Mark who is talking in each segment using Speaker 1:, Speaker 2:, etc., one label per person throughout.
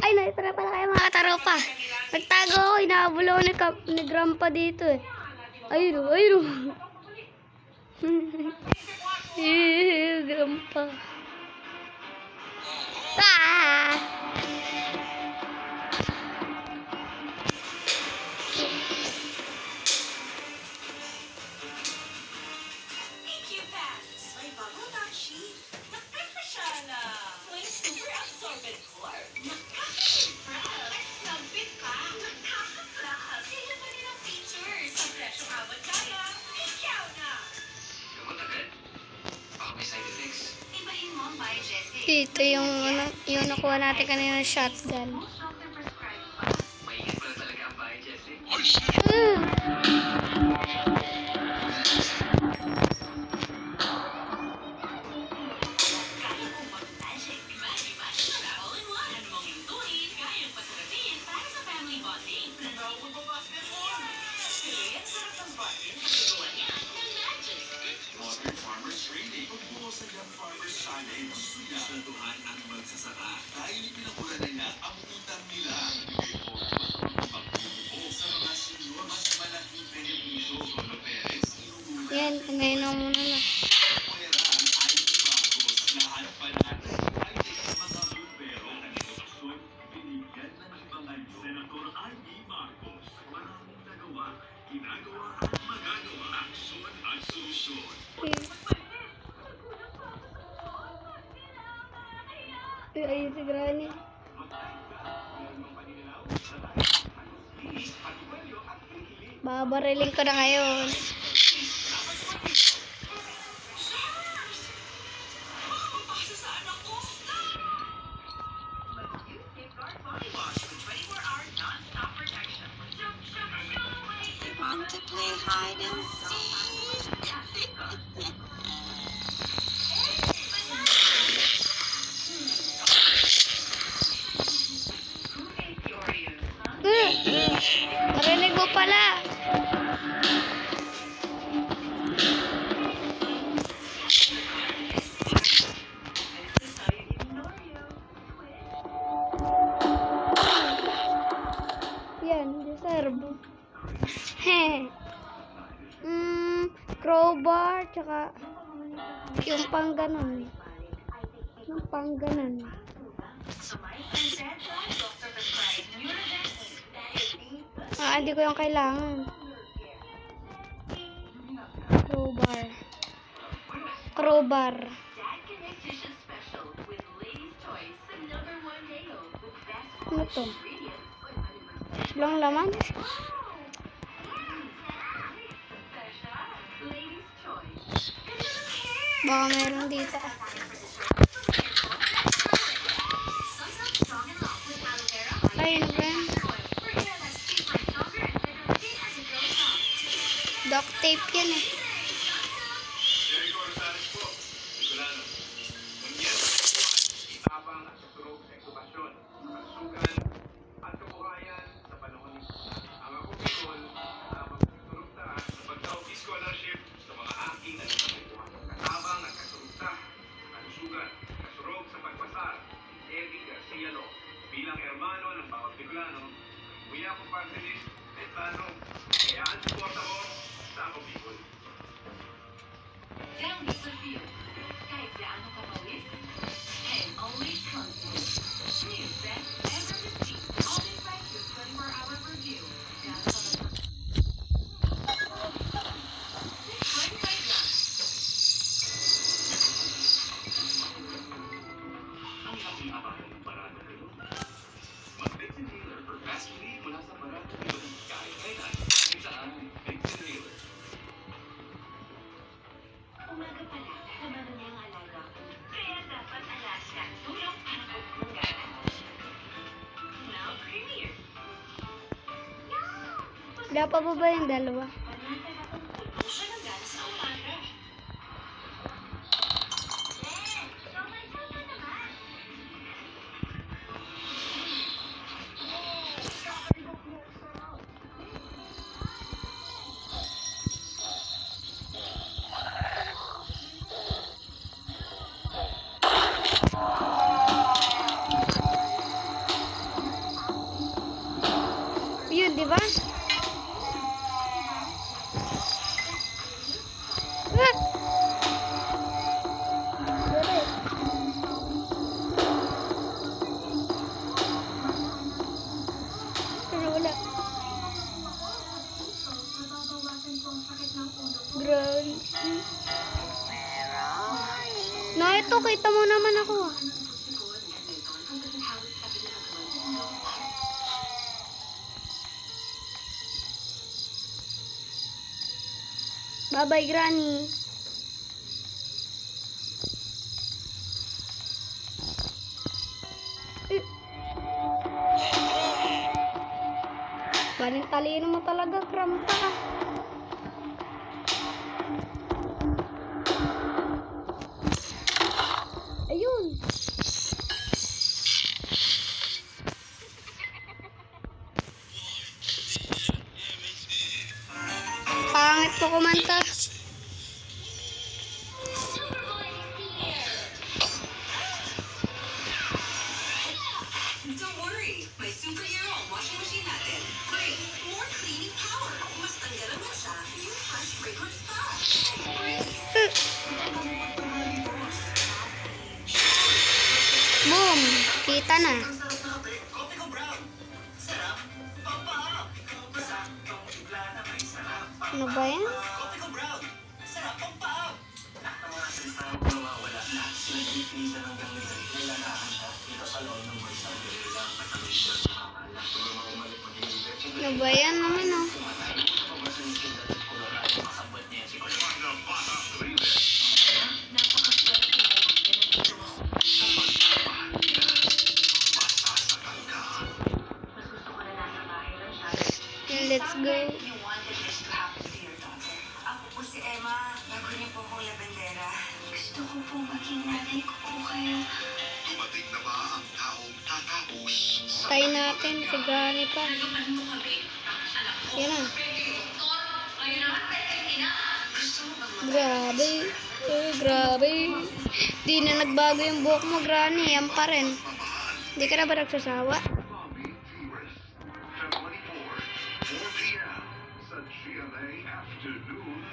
Speaker 1: Ay, naitara pala kayo mga kataropa. Nagtago ako, inahabol ako ni Grandpa dito eh. Ayun o, ayun o. Grandpa. Ito yung nakuha natin kanina ng shotgun. Yan, ngayon na muna na. Ayun si Granny. Babariling ko na ngayon.
Speaker 2: Want to play hide and seek?
Speaker 1: Narinig mo pala. Yan, deserve. Crowbar, tsaka yung pang ganon. Yung pang ganon. Hindi ko yung kailangan. Crowbar. Crowbar. Ano to? Walang laman? Baka meron dito. Ayun ba? Duct tape yan eh.
Speaker 3: Bilang hermano ng bawat Bicolano, kuya ko partilis, plano, kaya ang suporta mo sa ako Bicol.
Speaker 4: Down Desafio, kahit gaano ka pawis, and always confident. New best ever receipt, all in right with 24-hour review. Down sa ang happy abahan ng parada kayo. Mag-Biggs Inhaler for fast relief mula sa parada kayo. Kahit kailan, kahit saan, Biggs Inhaler.
Speaker 5: Umaga pa lang, nabago niya ang alaga ko. Kaya dapat Alaska, tulong para ng gana. Now, Premier.
Speaker 1: Wala pa ba yung dalawa?
Speaker 5: Panatag akong tulong siya ng gana sa umaga.
Speaker 1: kita mo naman ako. Bye-bye, Granny. Galing talino mo talaga, Grandpa. Ayun. Pangit ko kumanta.
Speaker 2: Don't worry, may superhero ang washing machine natin. Great, more cleaning power. Mas tanggalan mo siya, yung fresh fragrance pa.
Speaker 1: Boom! Kita na.
Speaker 3: Kopi ko brown. Sarap. Papa. Saktong bigla na may sarap.
Speaker 1: Ano ba yan?
Speaker 3: Kopi ko brown. Sarap ang paa. Lahat ng mga salita ang nawawala na. Sinagpipisa ng gamit sa ilalakahan siya. Dito sa loob ng bansa. Bilang katalisyon ng kamalak. Kung mga umalik mag-iibig.
Speaker 1: Ano ba yan naman, oh? Let's go.
Speaker 2: You wanted this to happen to your daughter. Ako po si Emma. Bago niyo po kong labendera. Gusto ko po maging nanay ko po kayo.
Speaker 3: Dumating na ba ang taong tatapos?
Speaker 1: Tayo natin. Si Granny pa. Yan na. Grabe. Grabe. Di na nagbago yung buhok mo, Granny. Yan pa rin. Di ka na ba nagsasawa?
Speaker 3: Bobby Viewers, February 4 p.m. sa GMA Afternoon 5.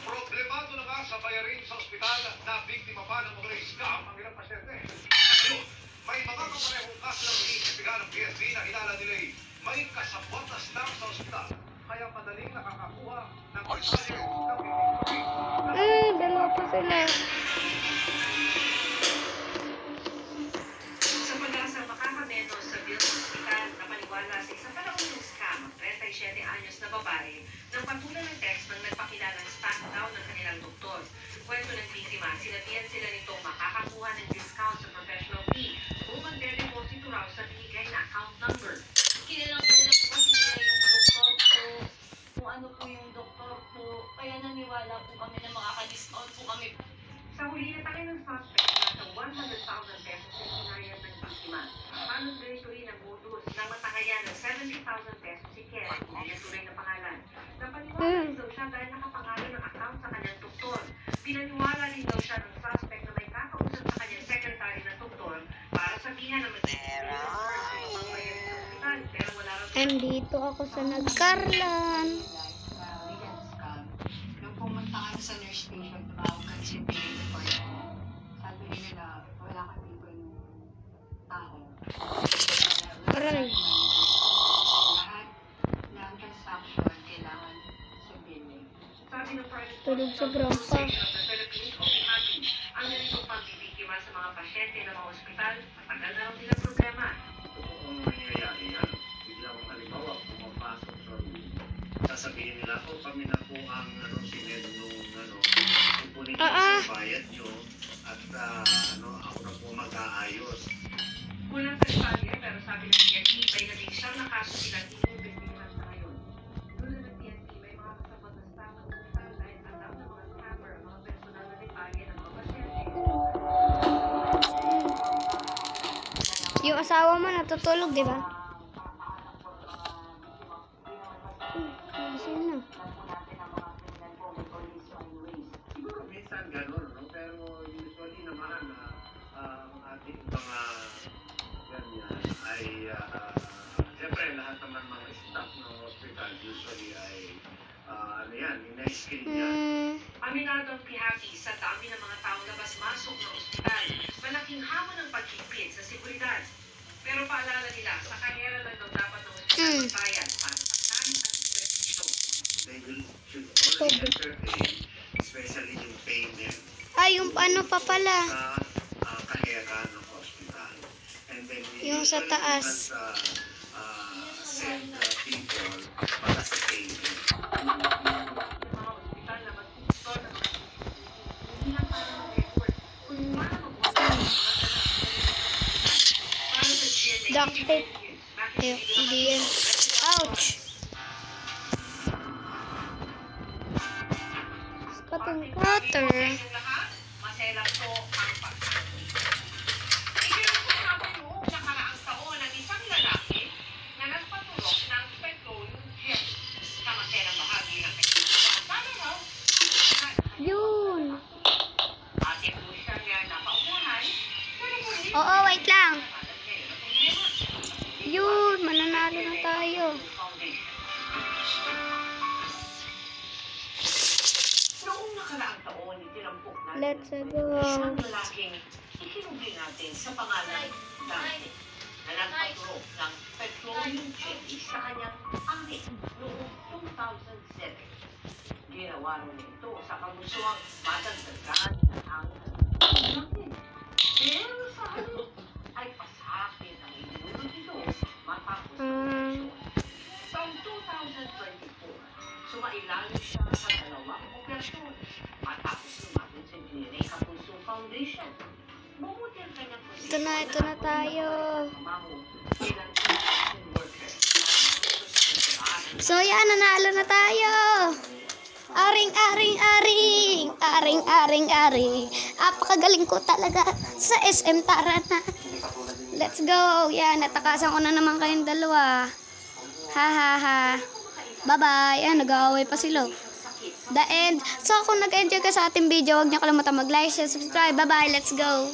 Speaker 3: Problemado na nga sa bayarin sa ospital na biktima pa ng mga scam ang ilang pasyente. Ngayon, may mga kaparehong kaso ng iniimbestigahan ng PSP na hinala nila'y may kasabwat na staff sa ospital. Kaya madaling nakakakuha ng detalye ng biktima.
Speaker 1: Dalawa pa sila.
Speaker 4: Sa pag-asa makakameno sa Bill Hospital, napaniwala sa isang panahon scam ang 37 anyos na babae nang patulan ng text ng nagpakilalang staff daw ng kanilang doktor. Kwento ng biktima, sinabihan sila nitong makakakuha ng discount sa professional fee kung magde-deposito raw sa binigay na account number.
Speaker 5: Kilalang po kasi nila yung doktor po, kung ano po yung doktor po, kaya naniwala po kami na makaka-discount po kami.
Speaker 4: Sa huli na tayo ng suspect, nasa 100,000 pesos ang sinayad ng biktima. Paano ganito rin ang modus ng matakayan ng 70,000 pesos si Ken, hindi ang tunay na pangalan. Napaniwala rin daw siya dahil nakapangalan ng account sa kanyang doktor. Pinaniwala rin daw siya ng suspect na may kakausap sa kanyang secretary na doktor para sabihan na pero wala raw
Speaker 1: Andito ako sa Nagkarlan.
Speaker 2: Nung pumunta ka sa nurse station, tumawag ka si Pili report. Sabi nila, wala ka dito yung tao.
Speaker 1: Aray.
Speaker 2: Lahat ng transaction kailangan sa billing.
Speaker 4: sabi ng private
Speaker 1: Tulog sa grandpa.
Speaker 4: Association of the Philippines o PHAPI, ang ganito pang bibiktima sa mga pasyente ng mga ospital, matagal na raw nilang problema.
Speaker 3: Kung nangyayari yan, bigla kong halimbawa, pumapasok sa room, sasabihin nila, kami na po ang sined nung kukunin ko sa bayad nyo at ako na po mag-aayos.
Speaker 4: Kulang sa detalye, pero sabi ng PNP, may naging siyang na kaso silang iniimbestigahan sa ngayon. Doon ng PNP, may mga kasabot na staff ng ospital dahil alam ng mga scammer ang mga personal na detalye ng mga pasyente.
Speaker 1: Yung asawa mo natutulog, di ba? Sino na?
Speaker 3: Siguro minsan gano'n, no? Pero usually naman, ang ating mga ganyan ay, siyempre lahat naman mga staff ng hospital usually ay, ina-screen yan.
Speaker 4: Aminado ang PHAPI sa dami ng mga taong labas-masok ng ospital. Malaking hamon ang paghigpit sa seguridad. Pero paalala nila, sa karera lang daw dapat ng ospital magbayad para sa kain at prestisyo.
Speaker 6: they should already entertain, especially yung payment
Speaker 1: Ay, yung ano pa pala.
Speaker 6: sa kahiyagan ng hospital. And then we
Speaker 1: Yung sa
Speaker 6: usually
Speaker 1: taas.
Speaker 6: send people para sa payment.
Speaker 4: Yung mga ospital na mag-install ng mga hindi lang para mag-record, kundi para mag-work ng mga para sa GNA.
Speaker 1: Duct tape. Eh, hindi yan. Ouch! Cotton cutter.
Speaker 4: Yung lahat, maselang po ang pagkakas. Ikinukot natin noong nakaraang taon ng isang lalaki na nagpatulog ng petroleum jet sa maselang bahagi ng Pilipinas. Sana raw,
Speaker 1: Yun.
Speaker 4: ate po siya niya napaupuhan, pero muli,
Speaker 1: Oo, wait lang.
Speaker 4: at ngayon ang problema.
Speaker 1: Yun, mananalo na tayo.
Speaker 4: Noong nakaraang taon, itinampok natin
Speaker 1: Let's
Speaker 4: ang
Speaker 1: go.
Speaker 4: isang lalaking ikinugli natin sa pangalan Dante na nagpatulog ng petroleum jetty sa kanyang ari noong 2007. Ginawa rin ito sa kagustuhang matagdagan ang natin. Pero sa halip ay pasakit ang inulog ito matapos ng operasyon. Taong 2024, sumailalim siya sa dalawang operasyon matapos lumaban sa GNA Kapuso Foundation. Bumuti ang kanyang
Speaker 1: Ito na tayo.
Speaker 4: trabaho bilang construction worker.
Speaker 1: So yan, nanalo na tayo. Aring. Apakagaling ko talaga sa SM Tara na. Let's go. Yan, natakasan ko na naman kayong dalawa. Ha. Bye-bye. Ayan, nag-aaway pa sila. The end. So kung nag-enjoy ka sa ating video, huwag niyo kalimutan mag-like, share, subscribe. Bye-bye. Let's go.